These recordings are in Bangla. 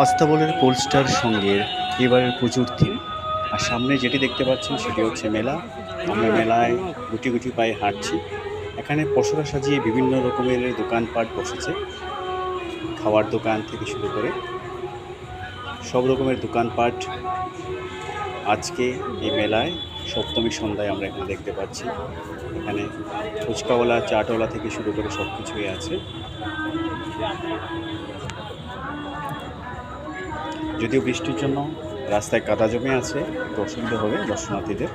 আস্তাবলের পোলস্টার সঙ্গে এবারের পুজোর থিম। আর সামনে যেটি দেখতে পাচ্ছেন সেটি হচ্ছে মেলা। আমরা মেলায় গুটি গুটি পায়ে হাঁটছি। এখানে পসরা সাজিয়ে বিভিন্ন রকমের দোকানপাট বসেছে, খাওয়ার দোকান থেকে শুরু করে সব রকমের দোকানপাট আজকে এই মেলায় সপ্তমী সন্ধ্যায় আমরা এখানে দেখতে পাচ্ছি। এখানে ফুচকাওয়ালা, চাটওয়ালা থেকে শুরু করে সব কিছুই আছে। যদিও বৃষ্টির জন্য রাস্তায় কাদা জমে আছে, একটু অসুবিধা হবে দর্শনার্থীদের।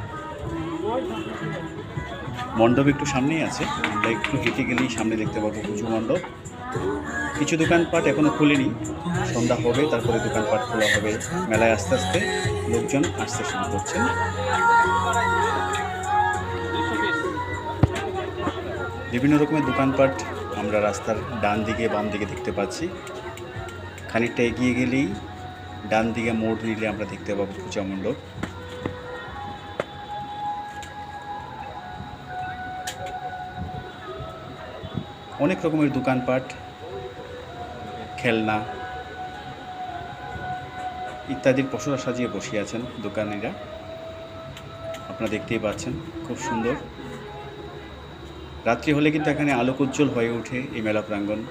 মণ্ডপ একটু সামনেই আছে, আমরা একটু হেঁটে গেলেই সামনে দেখতে পাবো পুজো মণ্ডপ। কিছু দোকানপাট এখনো খুলেনি, সন্ধ্যা হবে তারপরে দোকানপাট খোলা হবে। মেলায় আস্তে আস্তে লোকজন আসতে শুরু করছেন। বিভিন্ন রকমের দোকানপাট আমরা রাস্তার ডান দিকে বাম দিকে দেখতে পাচ্ছি। খানিকটা এগিয়ে গেলেই ডান দিকে মোড় নিলে আমরা দেখতে পাবো পূজা মণ্ডপ। অনেক রকমের দোকানপাট, খেলনা ইত্যাদির পসরা সাজিয়ে বসে আছেন দোকানিরা। আপনারা দেখতেই পাচ্ছেন, খুব সুন্দর। রাত্রি হলে কিন্তু এখানে আলোকোজ্জ্বল হয়ে ওঠে এই মেলা প্রাঙ্গণ।